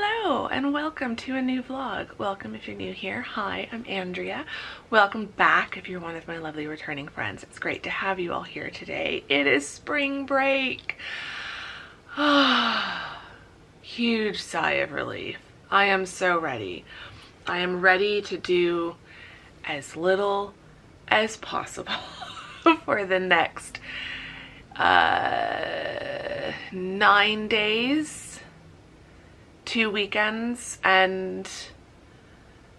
Hello and welcome to a new vlog. Welcome if you're new here. Hi, I'm Andrea. Welcome back if you're one of my lovely returning friends. It's great to have you all here today. It is spring break. Huge sigh of relief. I am so ready. I am ready to do as little as possible for the next 9 days. 2 weekends and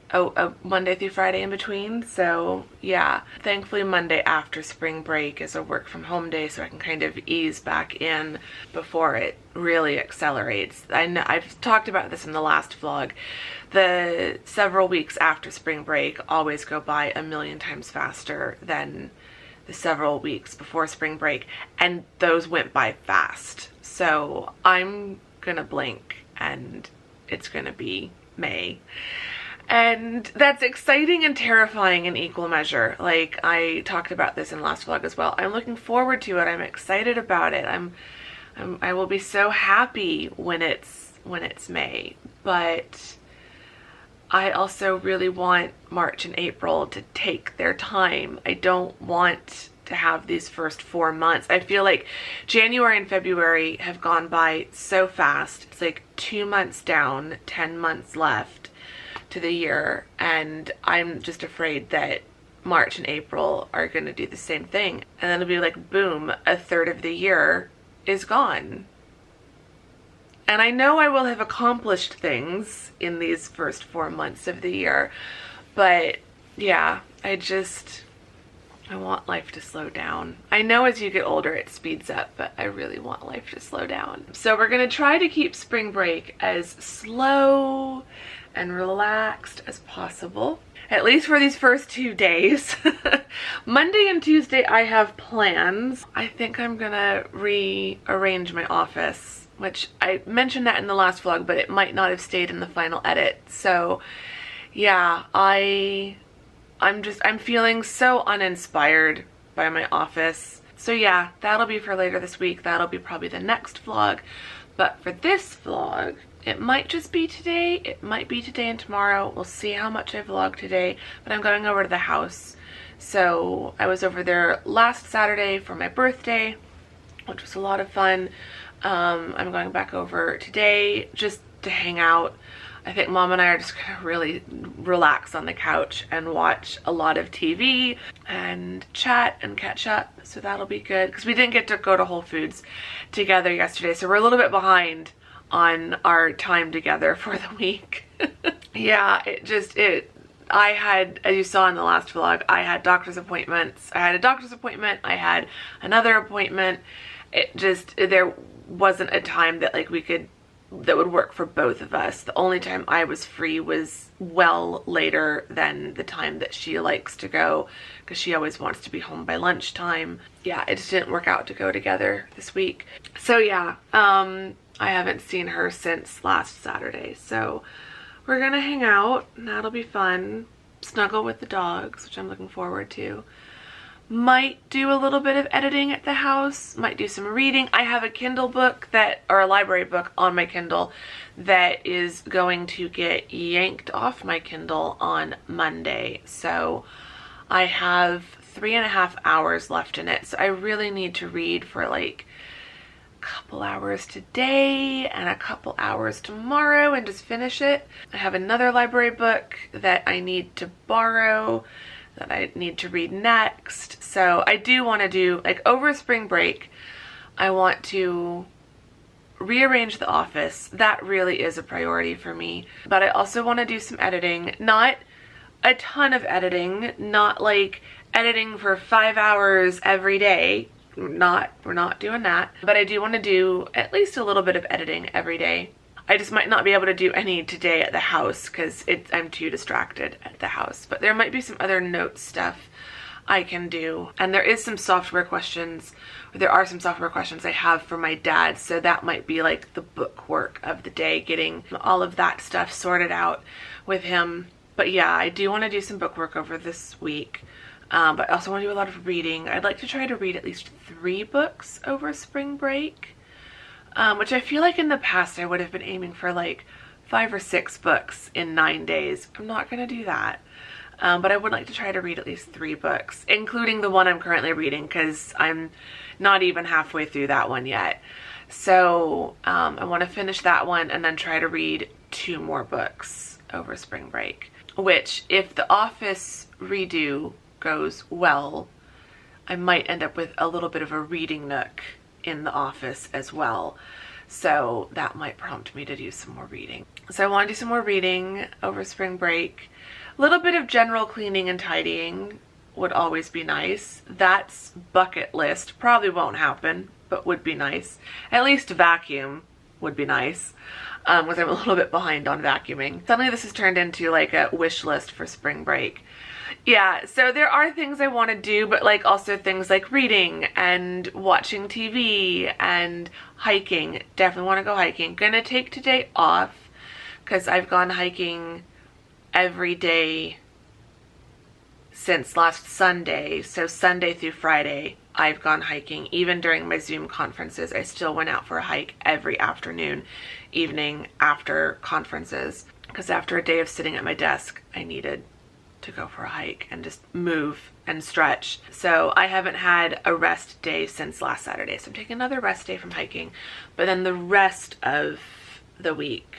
a Monday through Friday in between. So yeah, thankfully Monday after spring break is a work from home day, so I can kind of ease back in before it really accelerates. I know I've talked about this in the last vlog. The several weeks after spring break always go by a million times faster than the several weeks before spring break, and those went by fast. So I'm gonna blink and it's gonna be May. And that's exciting and terrifying in equal measure. Like, I talked about this in last vlog as well. I'm looking forward to it. I'm excited about it. I will be so happy when it's May. But I also really want March and April to take their time. I don't want to have these first 4 months. I feel like January and February have gone by so fast. It's like 2 months down, 10 months left to the year, and I'm just afraid that March and April are going to do the same thing, and then it'll be like boom, a third of the year is gone. And I know I will have accomplished things in these first 4 months of the year, but yeah, I want life to slow down. I know as you get older it speeds up, but I really want life to slow down. So we're gonna try to keep spring break as slow and relaxed as possible, at least for these first 2 days. Monday and Tuesday I have plans. I think I'm gonna rearrange my office, which I mentioned that in the last vlog, but it might not have stayed in the final edit. So yeah, I'm feeling so uninspired by my office. So yeah, that'll be for later this week. That'll be probably the next vlog. But for this vlog, it might just be today. It might be today and tomorrow. We'll see how much I vlog today. But I'm going over to the house. So I was over there last Saturday for my birthday, which was a lot of fun. I'm going back over today just to hang out. I think Mom and I are just gonna really relax on the couch and watch a lot of TV and chat and catch up. So that'll be good, because we didn't get to go to Whole Foods together yesterday, so we're a little bit behind on our time together for the week. Yeah, I had, as you saw in the last vlog, I had doctor's appointments. I had a doctor's appointment, I had another appointment. There wasn't a time that that would work for both of us. The only time I was free was well later than the time that she likes to go, because she always wants to be home by lunchtime. Yeah, it just didn't work out to go together this week. So yeah, I haven't seen her since last Saturday. So we're gonna hang out and that'll be fun. Snuggle with the dogs, which I'm looking forward to. Might do a little bit of editing at the house, might do some reading. I have a Kindle book or a library book on my Kindle that is going to get yanked off my Kindle on Monday. So I have 3.5 hours left in it. So I really need to read for like a couple hours today and a couple hours tomorrow and just finish it. I have another library book that I need to borrow that I need to read next. So I do want to do, like, over spring break, I want to rearrange the office. That really is a priority for me. But I also want to do some editing. Not a ton of editing, not like editing for 5 hours every day. We're not doing that. But I do want to do at least a little bit of editing every day. I just might not be able to do any today at the house because I'm too distracted at the house. But there might be some other note stuff I can do. And there are some software questions I have for my dad. So that might be like the book work of the day, getting all of that stuff sorted out with him. But yeah, I do want to do some book work over this week. But I also want to do a lot of reading. I'd like to try to read at least 3 books over spring break. Which I feel like in the past I would have been aiming for like 5 or 6 books in 9 days. I'm not gonna do that. But I would like to try to read at least 3 books, including the one I'm currently reading, because I'm not even halfway through that one yet. So I want to finish that one and then try to read 2 more books over spring break, which, if the Office redo goes well, I might end up with a little bit of a reading nook in the office as well. So that might prompt me to do some more reading. So I want to do some more reading over spring break. A little bit of general cleaning and tidying would always be nice. That's bucket list. Probably won't happen, but would be nice. At least vacuum would be nice, because I'm a little bit behind on vacuuming. Suddenly this has turned into like a wish list for spring break. Yeah, so there are things I want to do, but like also things like reading and watching TV and hiking. Definitely want to go hiking. Gonna take today off because I've gone hiking every day since last Sunday. So Sunday through Friday I've gone hiking. Even during my Zoom conferences, I still went out for a hike every afternoon, evening after conferences, because after a day of sitting at my desk, I needed to go for a hike and just move and stretch. So I haven't had a rest day since last Saturday. So I'm taking another rest day from hiking, but then the rest of the week,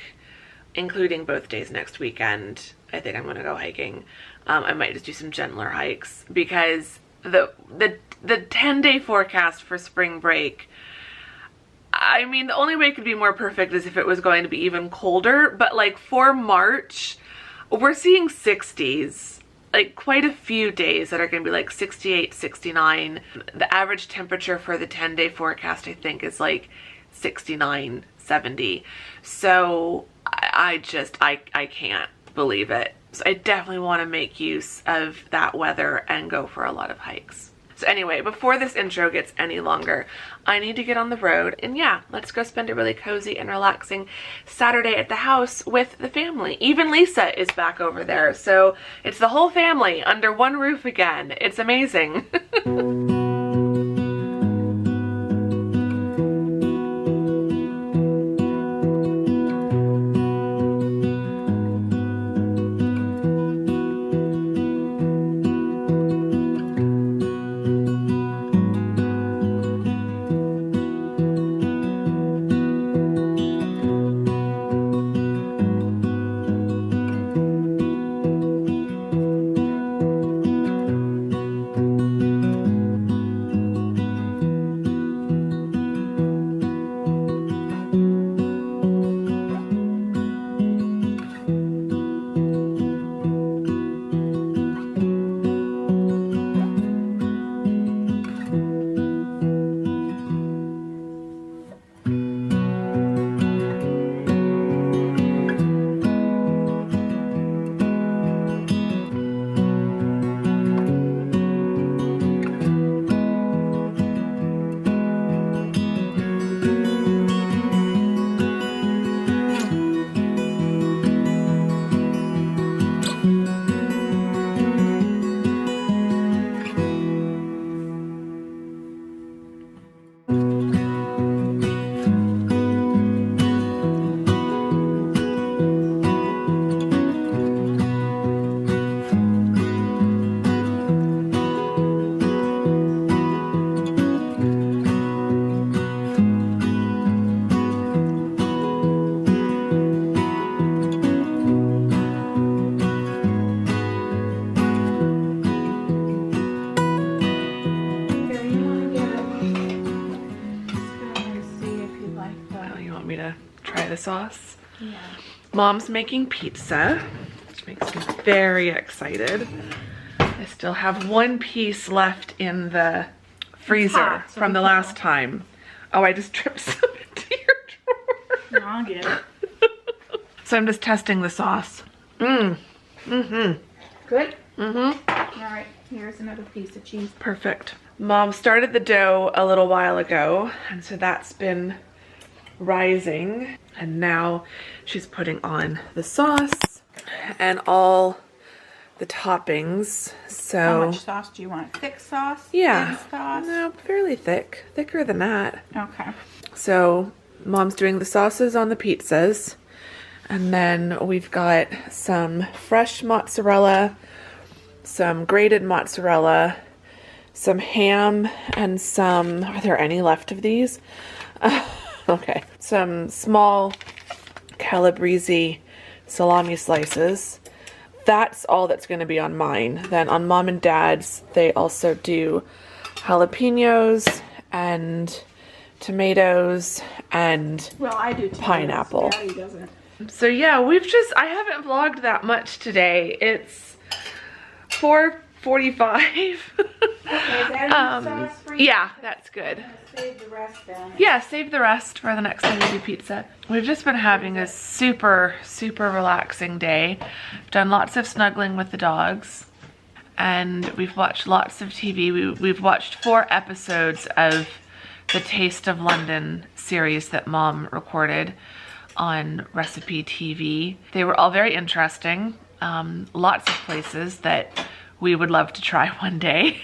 including both days next weekend, I think I'm gonna go hiking. I might just do some gentler hikes, because the 10-day forecast for spring break, I mean, the only way it could be more perfect is if it was going to be even colder, but like for March, we're seeing 60s, like quite a few days that are going to be like 68, 69. The average temperature for the 10-day forecast, I think, is like 69, 70. So I can't believe it. So I definitely want to make use of that weather and go for a lot of hikes. So anyway, before this intro gets any longer, I need to get on the road, and yeah, let's go spend a really cozy and relaxing Saturday at the house with the family. Even Lisa is back over there, so it's the whole family under one roof again. It's amazing. Sauce. Yeah. Mom's making pizza, which makes me very excited. I still have one piece left in the freezer from the last time. Oh, I just dripped some into your drawer. No, I'll get it. So I'm just testing the sauce. Good? All right, here's another piece of cheese. Perfect. Mom started the dough a little while ago, and so that's been rising, and now she's putting on the sauce and all the toppings. So how much sauce do you want? Thick sauce? Yeah. Thin sauce? No, fairly thick. Thicker than that. Okay. So Mom's doing the sauces on the pizzas, And then we've got some fresh mozzarella, some grated mozzarella, some ham, and some, are there any left of these? Okay, some small calabrese salami slices. That's all that's going to be on mine. Then on Mom and Dad's, they also do jalapenos and tomatoes and Well, I do too. pineapple. Daddy doesn't. So yeah, I haven't vlogged that much today. It's 4:45. Okay, is that enough sauce for you? Yeah, that's good. I'm gonna save the rest then. Yeah, save the rest for the next time we do pizza. We've just been having a super, super relaxing day. Done lots of snuggling with the dogs. And we've watched lots of TV. We've watched 4 episodes of the Taste of London series that Mom recorded on Recipe TV. They were all very interesting. Lots of places that we would love to try one day.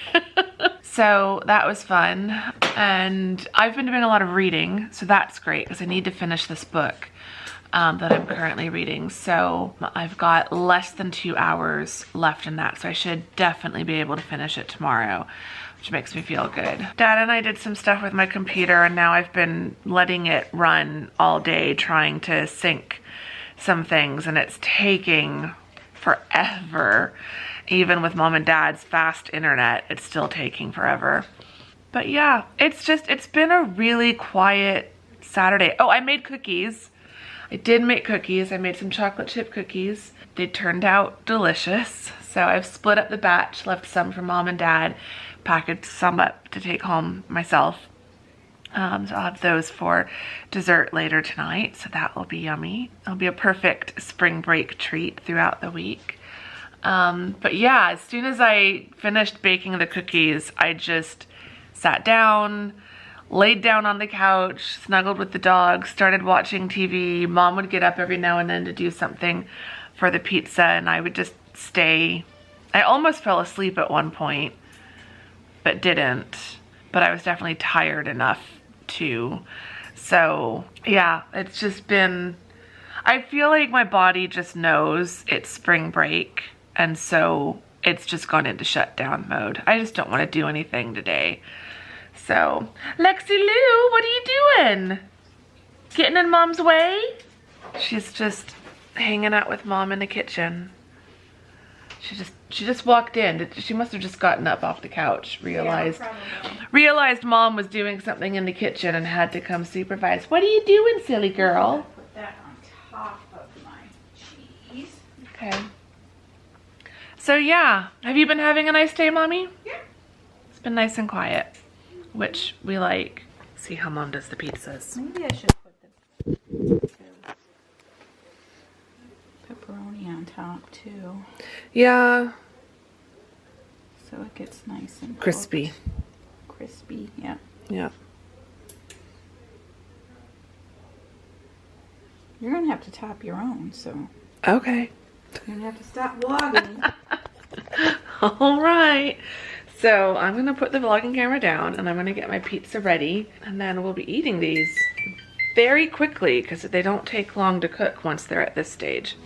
So that was fun. And I've been doing a lot of reading, so that's great because I need to finish this book that I'm currently reading. So I've got less than 2 hours left in that, so I should definitely be able to finish it tomorrow, which makes me feel good. Dad and I did some stuff with my computer, and now I've been letting it run all day trying to sync some things, and it's taking forever. Even with Mom and Dad's fast internet, it's still taking forever. But yeah, it's been a really quiet Saturday. Oh, I made cookies. I did make cookies. I made some chocolate chip cookies. They turned out delicious. So I've split up the batch, left some for Mom and Dad, packaged some up to take home myself. So I'll have those for dessert later tonight. So that will be yummy. It'll be a perfect spring break treat throughout the week. But yeah, as soon as I finished baking the cookies, I just sat down, laid down on the couch, snuggled with the dog, started watching TV. Mom would get up every now and then to do something for the pizza, and I would just stay. I almost fell asleep at one point, but didn't. But I was definitely tired enough to. So yeah, it's just been, I feel like my body just knows it's spring break, and so it's just gone into shutdown mode. I just don't want to do anything today. So, Lexi Lou, what are you doing? Getting in Mom's way? She's just hanging out with Mom in the kitchen. She just walked in. She must have just gotten up off the couch, realized Mom was doing something in the kitchen and had to come supervise. What are you doing, silly girl? Put that on top of my cheese. Okay. So yeah, have you been having a nice day, Mommy? Yeah. It's been nice and quiet, which we like. See how Mom does the pizzas. Maybe I should put the pepperoni on top too, Yeah, so it gets nice and crispy. cooked. Crispy, yeah. Yeah. You're gonna have to top your own, so Okay. you're gonna have to stop vlogging. All right. So I'm gonna put the vlogging camera down and I'm gonna get my pizza ready, and then we'll be eating these very quickly because they don't take long to cook once they're at this stage.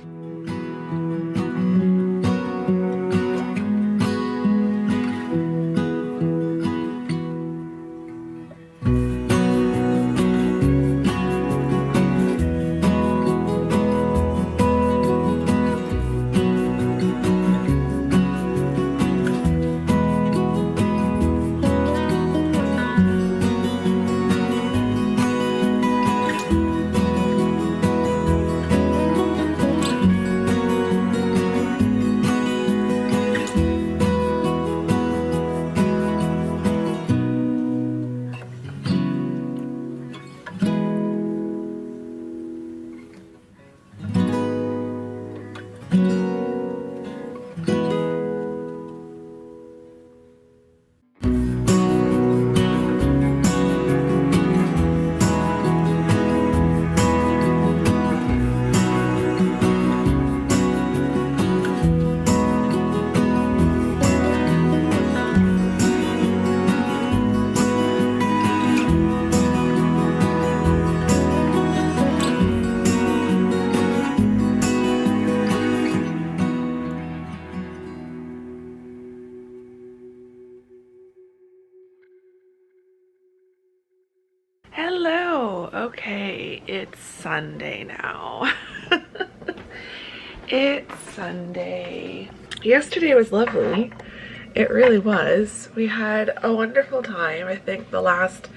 Okay, it's Sunday now. It's Sunday. Yesterday was lovely. It really was. We had a wonderful time. I think the last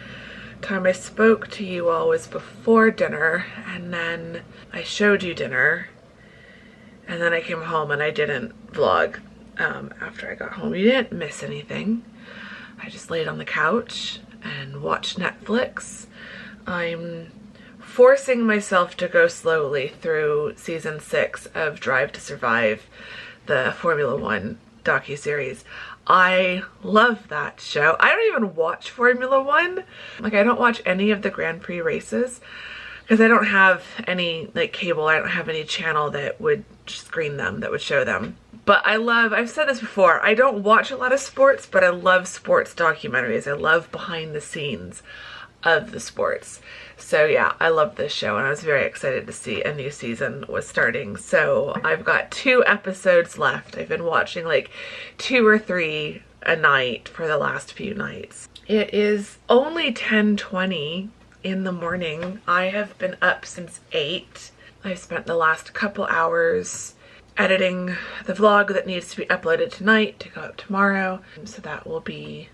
time I spoke to you all was before dinner, and then I showed you dinner, and then I came home and I didn't vlog after I got home. You didn't miss anything. I just laid on the couch and watched Netflix. I'm forcing myself to go slowly through season 6 of Drive to Survive, the Formula One docuseries. I love that show. I don't even watch Formula One. Like, I don't watch any of the Grand Prix races because I don't have any like cable. I don't have any channel that would screen them, that would show them. But I've said this before, I don't watch a lot of sports, but I love sports documentaries. I love behind the scenes of the sports. So yeah, I love this show, and I was very excited to see a new season was starting. So I've got 2 episodes left. I've been watching like 2 or 3 a night for the last few nights. It is only 10:20 in the morning. I have been up since 8. I've spent the last couple hours editing the vlog that needs to be uploaded tonight to go up tomorrow. So that will be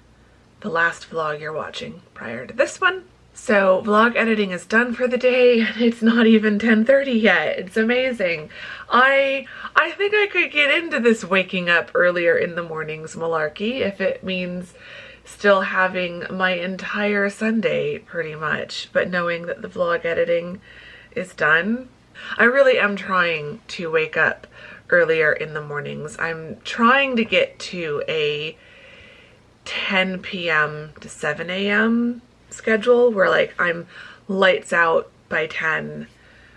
the last vlog you're watching prior to this one. So vlog editing is done for the day, and it's not even 10:30 yet. It's amazing. I think I could get into this waking up earlier in the mornings malarkey if it means still having my entire Sunday pretty much, but knowing that the vlog editing is done. I really am trying to wake up earlier in the mornings. I'm trying to get to a 10 p.m. to 7 a.m. schedule where like I'm lights out by 10,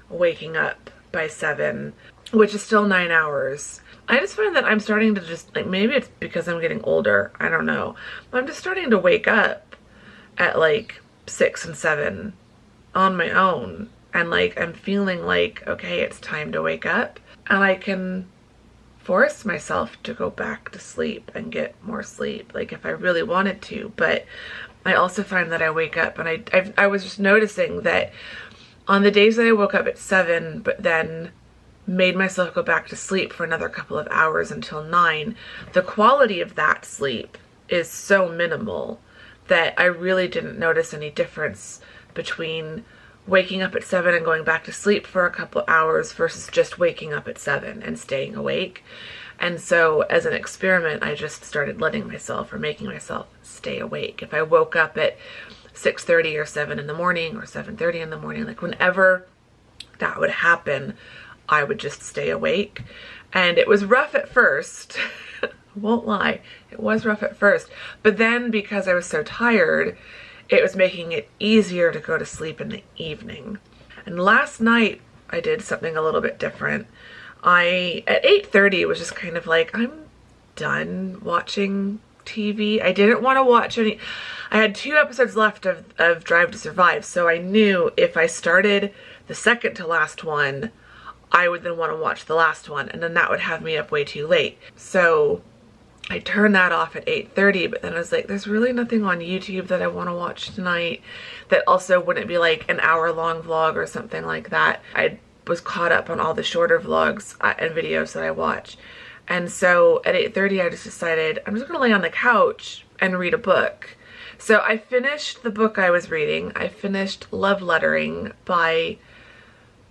waking up by 7, which is still 9 hours. I just find that I'm starting to just, like, maybe it's because I'm getting older, I don't know, but I'm just starting to wake up at like 6 and 7 on my own, and like I'm feeling like, okay, it's time to wake up, and I can force myself to go back to sleep and get more sleep, like if I really wanted to. But I also find that I wake up, and I was just noticing that on the days that I woke up at 7 but then made myself go back to sleep for another couple of hours until 9, the quality of that sleep is so minimal that I really didn't notice any difference between waking up at 7 and going back to sleep for a couple hours versus just waking up at 7 and staying awake. And so as an experiment, I just started letting myself, or making myself, stay awake. If I woke up at 6:30 or 7 in the morning or 7:30 in the morning, like whenever that would happen, I would just stay awake. And it was rough at first. I won't lie, it was rough at first. But then because I was so tired, it was making it easier to go to sleep in the evening. And last night I did something a little bit different. At 8:30 was just kind of like, I'm done watching TV. I didn't want to watch any. I had 2 episodes left of Drive to Survive, so I knew if I started the second to last one, I would then want to watch the last one, and then that would have me up way too late. So I turned that off at 8:30, but then I was like, there's really nothing on YouTube that I want to watch tonight that also wouldn't be like an hour-long vlog or something like that. I was caught up on all the shorter vlogs and videos that I watch. And so at 8:30, I just decided I'm just going to lay on the couch and read a book. So I finished the book I was reading. I finished Love Lettering by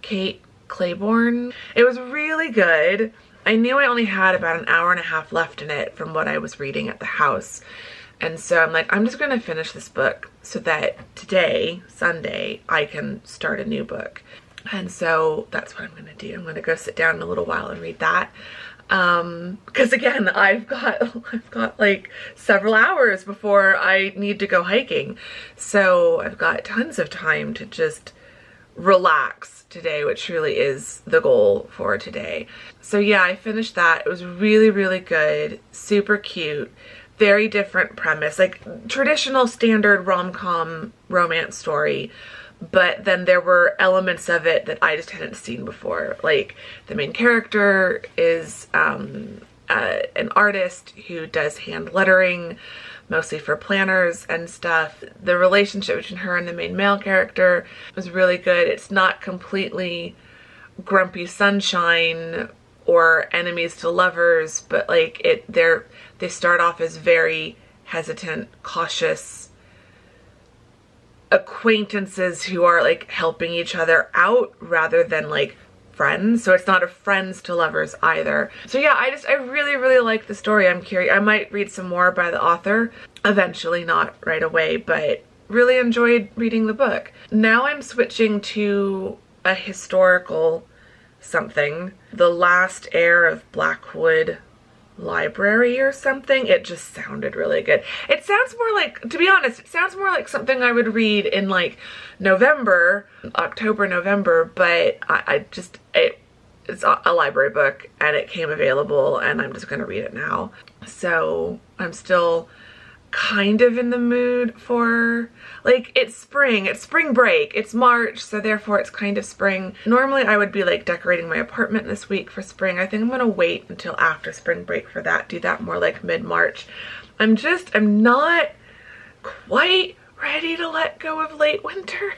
Kate Claiborne. It was really good. I knew I only had about an hour and a half left in it from what I was reading at the house. And so I'm like, I'm just going to finish this book so that today, Sunday, I can start a new book. And so that's what I'm going to do. I'm going to go sit down in a little while and read that. Because again, I've got like several hours before I need to go hiking. So I've got tons of time to just relax today, which really is the goal for today. So yeah, I finished that. It was really, really good. Super cute. Very different premise, like traditional standard rom-com romance story. But then there were elements of it that I just hadn't seen before. Like the main character is an artist who does hand lettering mostly for planners and stuff. The relationship between her and the main male character was really good. It's not completely grumpy sunshine or enemies to lovers, but like they start off as very hesitant, cautious acquaintances who are like helping each other out rather than like friends. So it's not a friends to lovers either. So yeah, I really, really like the story. I'm curious. I might read some more by the author eventually, not right away, but really enjoyed reading the book. Now I'm switching to a historical something. The Last Heir of Blackwood Library or something. It just sounded really good. It sounds more like, to be honest, it sounds more like something I would read in like November, October, November, but it's a library book and it came available and I'm just gonna read it now. So I'm still kind of in the mood for, like, it's spring break, it's March, so therefore it's kind of spring. Normally I would be like decorating my apartment this week for spring. I think I'm gonna wait until after spring break for that, do that more like mid-March. I'm not quite ready to let go of late winter.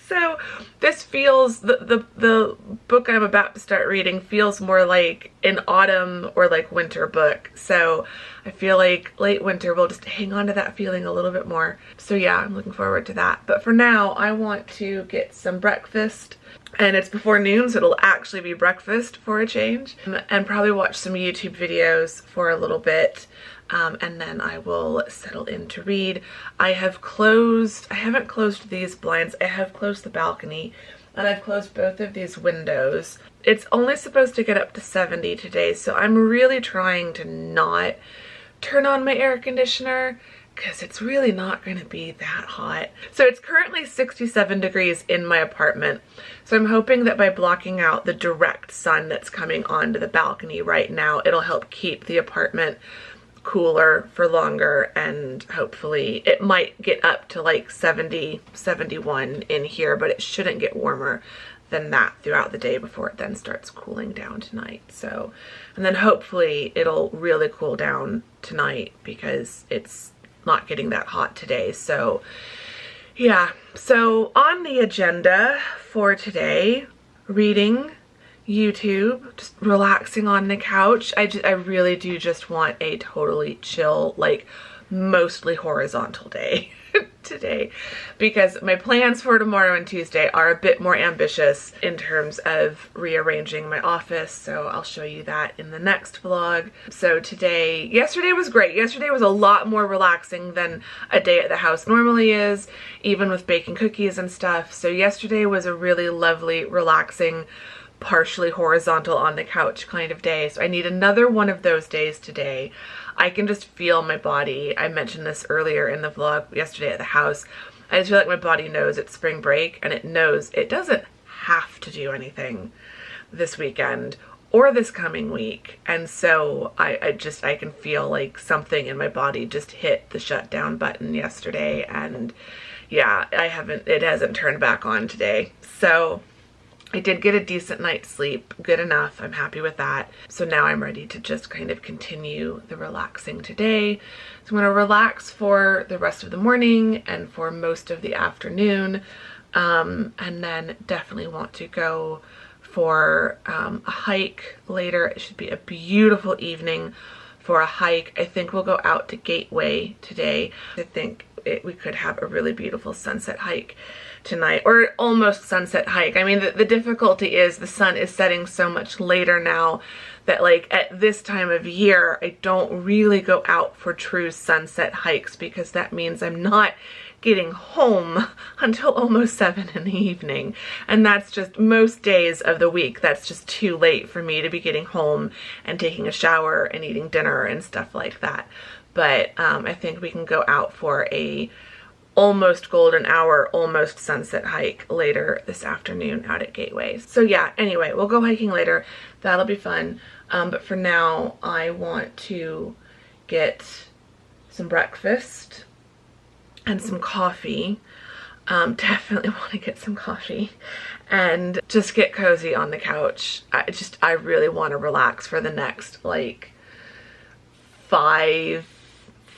So this feels, the book I'm about to start reading feels more like an autumn or like winter book. So I feel like late winter will just hang on to that feeling a little bit more. So yeah, I'm looking forward to that. But for now, I want to get some breakfast. And it's before noon, so it'll actually be breakfast for a change. And probably watch some YouTube videos for a little bit. And then I will settle in to read. I haven't closed these blinds. I have closed the balcony and I've closed both of these windows. It's only supposed to get up to 70 today, so I'm really trying to not turn on my air conditioner because it's really not going to be that hot. So it's currently 67 degrees in my apartment. So I'm hoping that by blocking out the direct sun that's coming onto the balcony right now, it'll help keep the apartment cooler for longer, and hopefully it might get up to like 70, 71 in here, but it shouldn't get warmer than that throughout the day before it then starts cooling down tonight. So, and then hopefully it'll really cool down tonight because it's not getting that hot today. So yeah, so on the agenda for today, reading, YouTube, just relaxing on the couch. I really do just want a totally chill, like mostly horizontal day today, because my plans for tomorrow and Tuesday are a bit more ambitious in terms of rearranging my office, so I'll show you that in the next vlog. So yesterday was great. Yesterday was a lot more relaxing than a day at the house normally is, even with baking cookies and stuff. So yesterday was a really lovely, relaxing, partially horizontal on the couch kind of day. So I need another one of those days today. I can just feel my body. I mentioned this earlier in the vlog yesterday at the house. I just feel like my body knows it's spring break and it knows it doesn't have to do anything this weekend or this coming week. And so I can feel like something in my body just hit the shutdown button yesterday, and yeah, it hasn't turned back on today. So I did get a decent night's sleep, good enough. I'm happy with that. So now I'm ready to just kind of continue the relaxing today. So I'm going to relax for the rest of the morning and for most of the afternoon. And then definitely want to go for a hike later. It should be a beautiful evening for a hike. I think we'll go out to Gateway today. I think we could have a really beautiful sunset hike tonight, or almost sunset hike. I mean, the difficulty is the sun is setting so much later now that like at this time of year, I don't really go out for true sunset hikes because that means I'm not getting home until almost 7 in the evening. And that's just most days of the week. That's just too late for me to be getting home and taking a shower and eating dinner and stuff like that. But I think we can go out for a almost golden hour, almost sunset hike later this afternoon out at Gateway. So yeah, anyway, we'll go hiking later. That'll be fun. But for now, I want to get some breakfast and some coffee. Definitely want to get some coffee and just get cozy on the couch. I really want to relax for the next like 5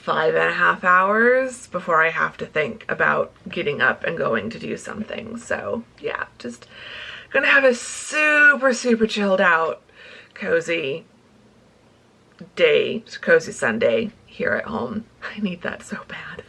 5.5 hours before I have to think about getting up and going to do something. So yeah, just gonna have a super, super chilled out, cozy day, cozy Sunday here at home. I need that so bad.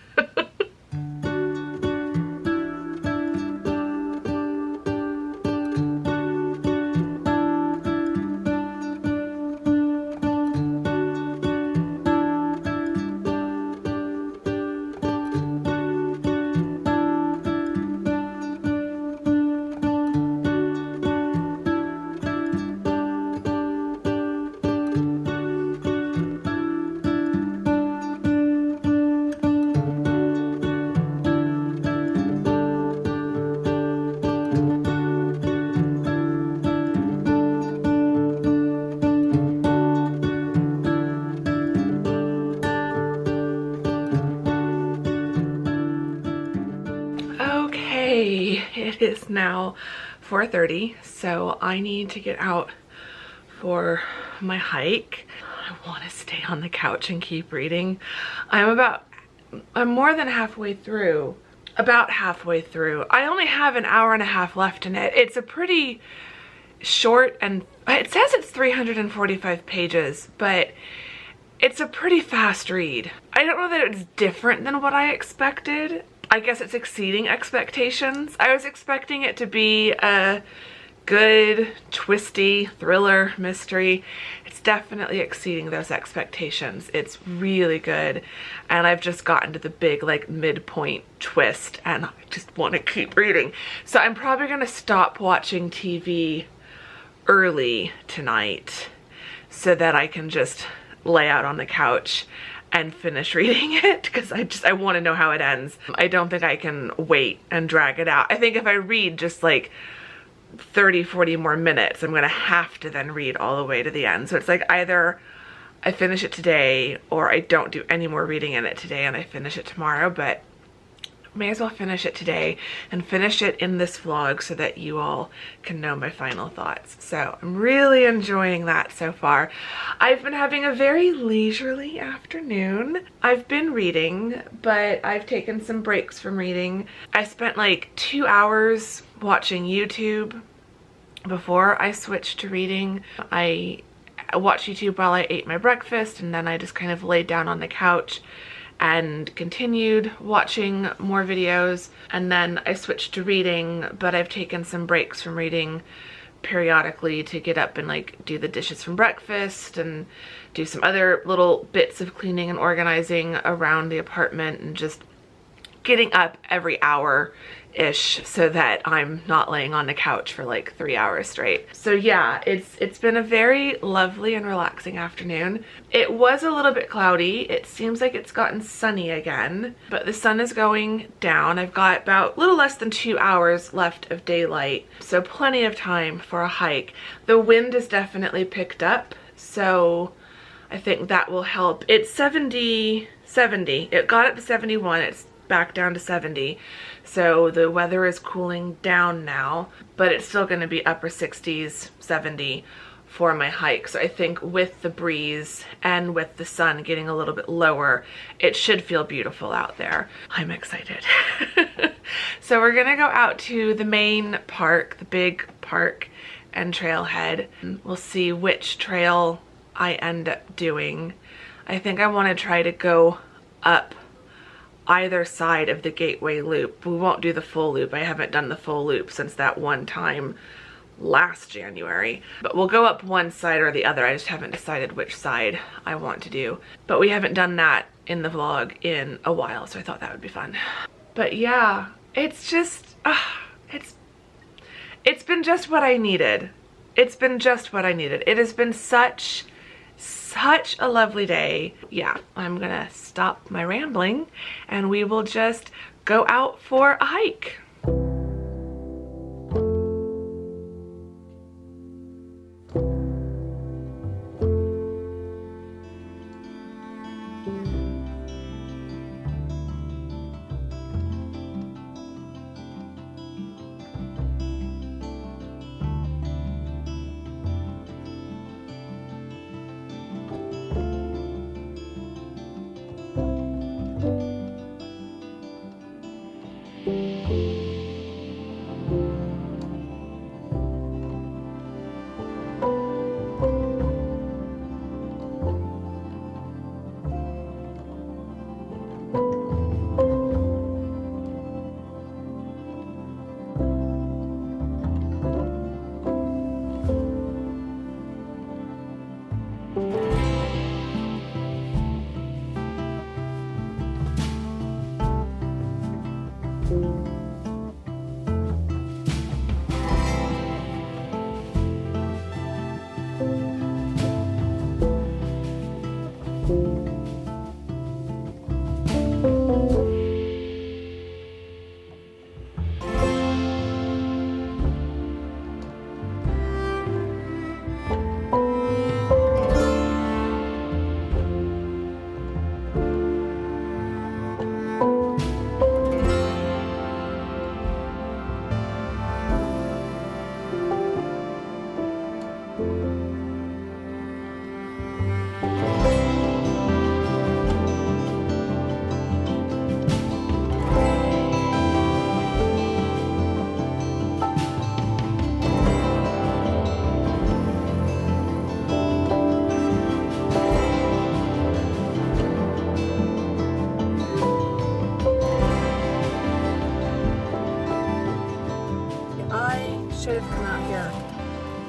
Okay, it is now 4:30, so I need to get out for my hike. I want to stay on the couch and keep reading. I'm more than halfway through, about halfway through. I only have an hour and a half left in it. It's a pretty short, and it says it's 345 pages, but it's a pretty fast read. I don't know that it's different than what I expected. I guess it's exceeding expectations. I was expecting it to be a good, twisty thriller mystery. It's definitely exceeding those expectations. It's really good, and I've just gotten to the big like midpoint twist and I just want to keep reading. So I'm probably gonna stop watching TV early tonight so that I can just lay out on the couch and finish reading it, because I want to know how it ends. I don't think I can wait and drag it out. I think if I read just like 30-40 more minutes, I'm gonna have to then read all the way to the end. So it's like either I finish it today or I don't do any more reading in it today and I finish it tomorrow, but may as well finish it today and finish it in this vlog so that you all can know my final thoughts. So I'm really enjoying that so far. I've been having a very leisurely afternoon. I've been reading, but I've taken some breaks from reading. I spent like 2 hours watching YouTube before I switched to reading. I watched YouTube while I ate my breakfast, and then I just kind of laid down on the couch and continued watching more videos, and then I switched to reading, but I've taken some breaks from reading periodically to get up and like do the dishes from breakfast and do some other little bits of cleaning and organizing around the apartment, and just getting up every hour-ish so that I'm not laying on the couch for like 3 hours straight. So yeah, it's been a very lovely and relaxing afternoon. It was a little bit cloudy. It seems like it's gotten sunny again, but the sun is going down. I've got about a little less than 2 hours left of daylight, so plenty of time for a hike. The wind has definitely picked up, so I think that will help. It's 70. It got up to 71. It's back down to 70, so the weather is cooling down now, but it's still going to be upper 60s, 70 for my hike. So I think with the breeze and with the sun getting a little bit lower, it should feel beautiful out there. I'm excited. So we're gonna go out to the main park, the big park and trailhead. We'll see which trail I end up doing. I think I want to try to go up either side of the Gateway Loop. We won't do the full loop. I haven't done the full loop since that one time last January, but we'll go up one side or the other. I just haven't decided which side I want to do, but we haven't done that in the vlog in a while, so I thought that would be fun. But yeah, it's just it's been just what I needed. It's been just what I needed. It has been such a lovely day. Yeah, I'm gonna stop my rambling and we will just go out for a hike.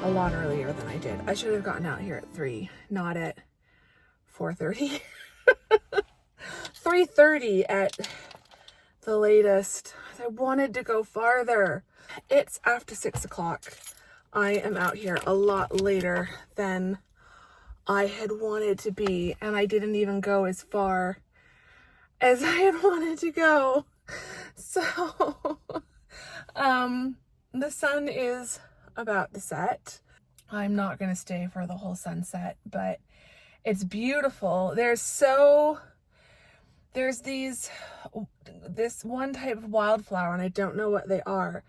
lot earlier than I did. I should have gotten out here at 3, not at 4:30. 3:30 at the latest. I wanted to go farther. It's after 6 o'clock. I am out here a lot later than I had wanted to be, and I didn't even go as far as I had wanted to go. So, the sun is about to set. I'm not going to stay for the whole sunset, but it's beautiful. There's this one type of wildflower, and I don't know what they are,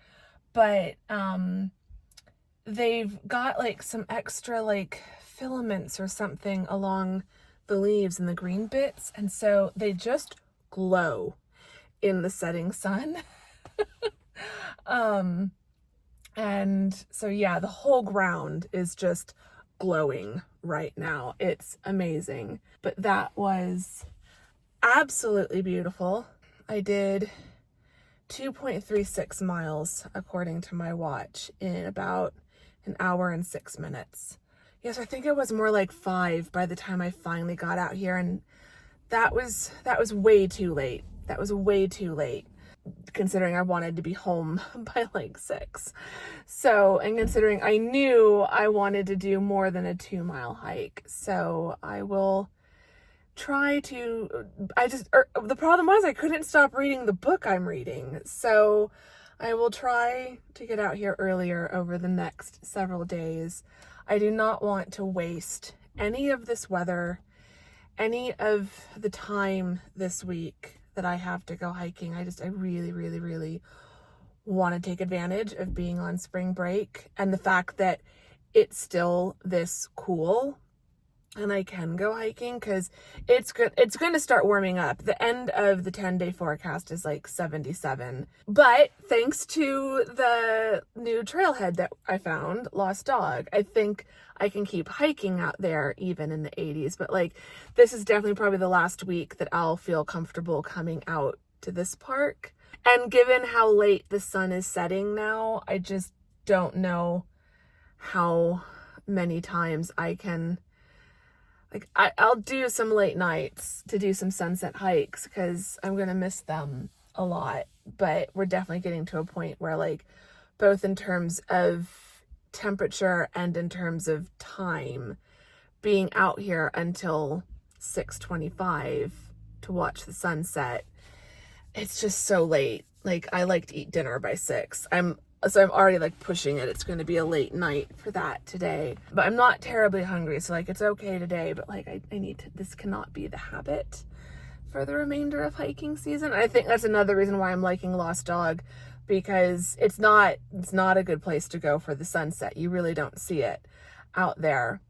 but, they've got like some extra like filaments or something along the leaves and the green bits, and so they just glow in the setting sun. And so yeah, the whole ground is just glowing right now. It's amazing. But that was absolutely beautiful. I did 2.36 miles according to my watch in about an hour and 6 minutes. Yes, I think it was more like 5 by the time I finally got out here, and that was way too late. That was way too late, considering I wanted to be home by like 6. So, and considering I knew I wanted to do more than a 2-mile hike. So I will try to, the problem was I couldn't stop reading the book I'm reading. So I will try to get out here earlier over the next several days. I do not want to waste any of this weather, any of the time this week that I have to go hiking. I really, really, really want to take advantage of being on spring break and the fact that it's still this cool and I can go hiking, because it's good. It's going to start warming up. The end of the 10-day forecast is like 77. But thanks to the new trailhead that I found, Lost Dog, I think I can keep hiking out there even in the 80s. But like, this is definitely probably the last week that I'll feel comfortable coming out to this park. And given how late the sun is setting now, I just don't know how many times I can, like, I'll do some late nights to do some sunset hikes because I'm going to miss them a lot. But we're definitely getting to a point where, like, both in terms of temperature and in terms of time, being out here until 6:25 to watch the sunset, it's just so late. Like, I like to eat dinner by 6. I'm already like pushing it. It's going to be a late night for that today, but I'm not terribly hungry. So like, it's okay today, but like, I need to, this cannot be the habit for the remainder of hiking season. I think that's another reason why I'm liking Lost Dog, because it's not a good place to go for the sunset. You really don't see it out there.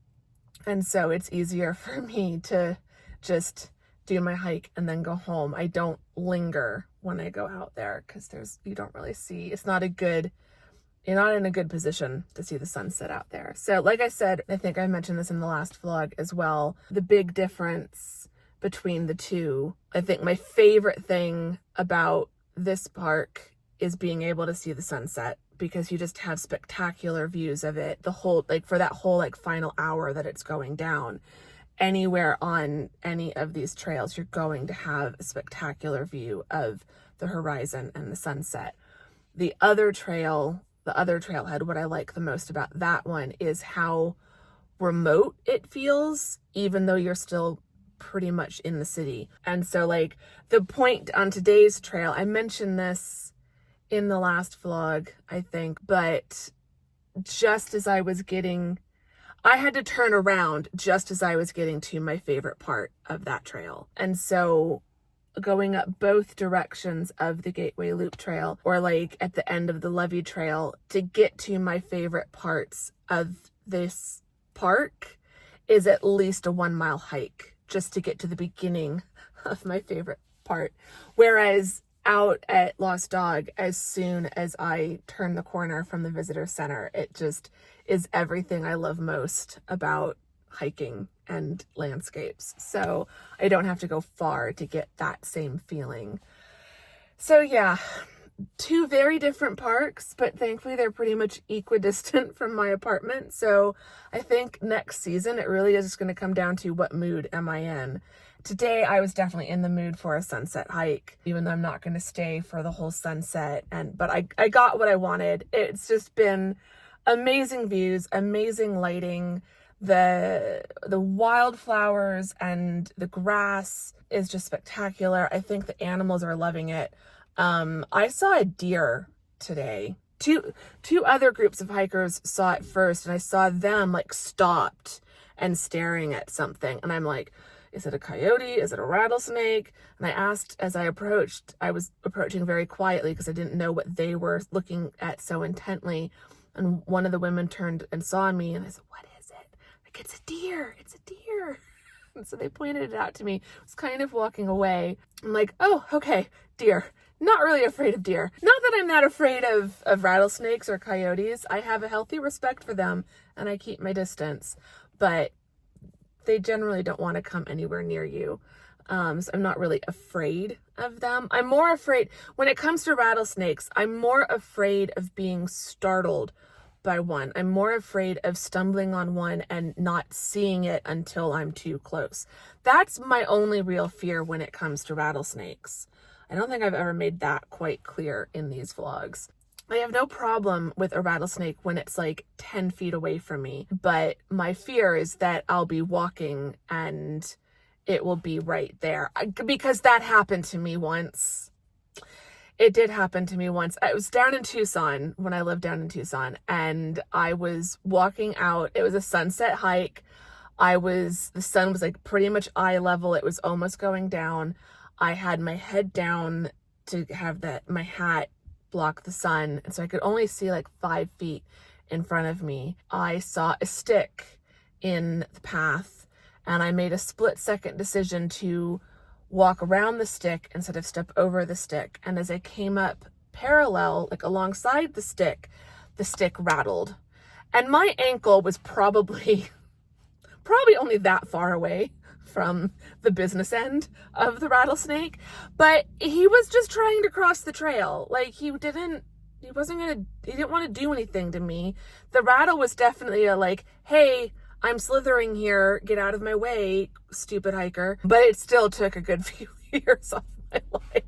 And so it's easier for me to just do my hike and then go home. I don't linger when I go out there because you don't really see, you're not in a good position to see the sunset out there. So like I said, I think I mentioned this in the last vlog as well, the big difference between the two. I think my favorite thing about this park is being able to see the sunset, because you just have spectacular views of it the whole, like for that whole like final hour that it's going down. Anywhere on any of these trails, you're going to have a spectacular view of the horizon and the sunset. The other trailhead, what I like the most about that one is how remote it feels, even though you're still pretty much in the city. And so like the point on today's trail, I mentioned this in the last vlog, I think, but just as I had to turn around just as I was getting to my favorite part of that trail. And so going up both directions of the Gateway Loop Trail, or like at the end of the Levee Trail, to get to my favorite parts of this park is at least a 1-mile hike just to get to the beginning of my favorite part. Whereas out at Lost Dog, as soon as I turn the corner from the visitor center, it just is everything I love most about hiking and landscapes. So I don't have to go far to get that same feeling. So yeah, two very different parks, but thankfully they're pretty much equidistant from my apartment. So I think next season it really is just going to come down to what mood am I in. Today I was definitely in the mood for a sunset hike, even though I'm not going to stay for the whole sunset. But I got what I wanted. It's just been amazing views, amazing lighting. The wildflowers and the grass is just spectacular. I think the animals are loving it. I saw a deer today. Two other groups of hikers saw it first, and I saw them like stopped and staring at something. And I'm like, is it a coyote? Is it a rattlesnake? And I asked as I approached. I was approaching very quietly because I didn't know what they were looking at so intently. And one of the women turned and saw me, and I said, what is it? Like, it's a deer. It's a deer. And so they pointed it out to me. I was kind of walking away. I'm like, oh, okay, deer. Not really afraid of deer. Not that I'm not afraid of rattlesnakes or coyotes. I have a healthy respect for them, and I keep my distance. But they generally don't want to come anywhere near you. So I'm not really afraid of them. I'm more afraid, when it comes to rattlesnakes, I'm more afraid of being startled by one. I'm more afraid of stumbling on one and not seeing it until I'm too close. That's my only real fear when it comes to rattlesnakes. I don't think I've ever made that quite clear in these vlogs. I have no problem with a rattlesnake when it's like 10 feet away from me, but my fear is that I'll be walking and it will be right there, because that happened to me once. It did happen to me once. I was down in Tucson when I lived down in Tucson, and I was walking out. It was a sunset hike. The sun was like pretty much eye level. It was almost going down. I had my head down to have my hat block the sun, and so I could only see like 5 feet in front of me. I saw a stick in the path, and I made a split-second decision to walk around the stick instead of step over the stick. And as I came up parallel, like alongside the stick rattled. And my ankle was probably only that far away from the business end of the rattlesnake, but he was just trying to cross the trail. Like, he didn't want to do anything to me. The rattle was definitely a like, hey, I'm slithering here, get out of my way, stupid hiker. But it still took a good few years off my life.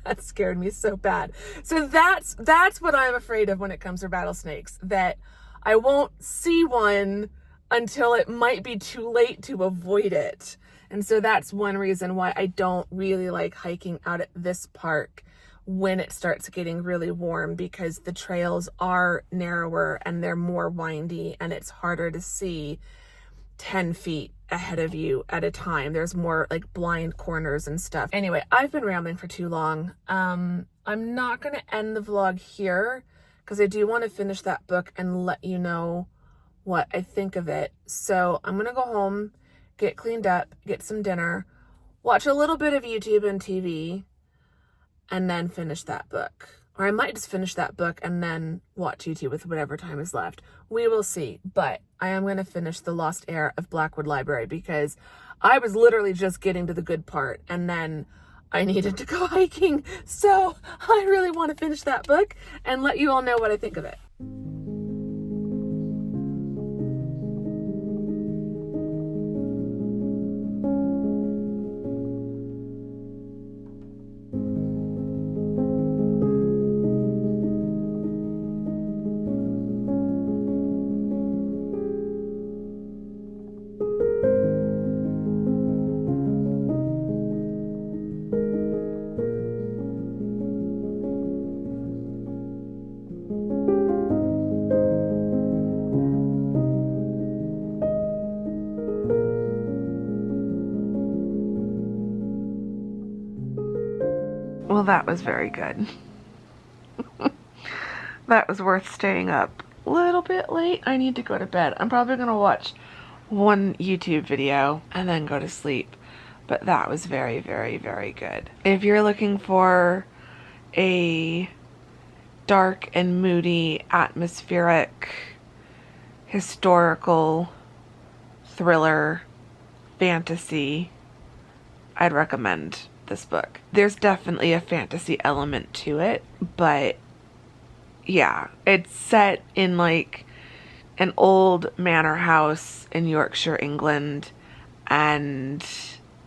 That scared me so bad. So that's what I'm afraid of when it comes to rattlesnakes, that I won't see one until it might be too late to avoid it. And so that's one reason why I don't really like hiking out at this park when it starts getting really warm, because the trails are narrower and they're more windy, and it's harder to see 10 feet ahead of you at a time. There's more like blind corners and stuff. Anyway, I've been rambling for too long. I'm not going to end the vlog here because I do want to finish that book and let you know what I think of it. So I'm going to go home, get cleaned up, get some dinner, watch a little bit of YouTube and TV, and then finish that book. Or I might just finish that book and then watch YouTube with whatever time is left. We will see. But I am going to finish The Lost Heir of Blackwood Library, because I was literally just getting to the good part and then I needed to go hiking. So I really want to finish that book and let you all know what I think of it. Well, that was very good. That was worth staying up a little bit late. I need to go to bed. I'm probably going to watch one YouTube video and then go to sleep. But that was very, very, very good. If you're looking for a dark and moody, atmospheric, historical thriller fantasy, I'd recommend this book. There's definitely a fantasy element to it, but yeah, it's set in like an old manor house in Yorkshire, England, and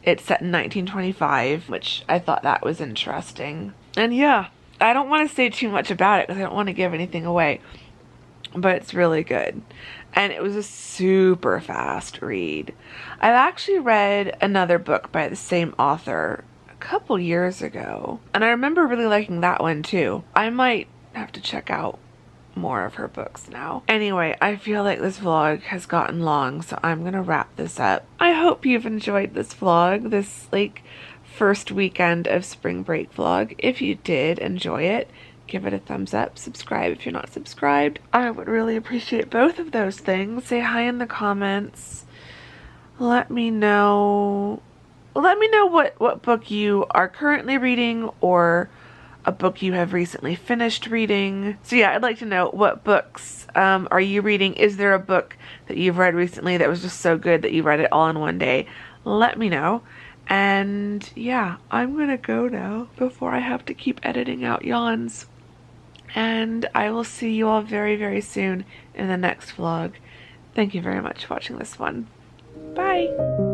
it's set in 1925, which I thought that was interesting. And yeah, I don't want to say too much about it because I don't want to give anything away, but it's really good. And it was a super fast read. I've actually read another book by the same author a couple years ago, and I remember really liking that one too. I might have to check out more of her books now. Anyway, I feel like this vlog has gotten long, so I'm gonna wrap this up. I hope you've enjoyed this vlog, this like first weekend of spring break vlog. If you did enjoy it, give it a thumbs up, subscribe if you're not subscribed. I would really appreciate both of those things. Say hi in the comments. Let me know what book you are currently reading or a book you have recently finished reading. So yeah, I'd like to know, what books are you reading? Is there a book that you've read recently that was just so good that you read it all in one day? Let me know. And yeah, I'm gonna go now before I have to keep editing out yawns. And I will see you all very, very soon in the next vlog. Thank you very much for watching this one. Bye!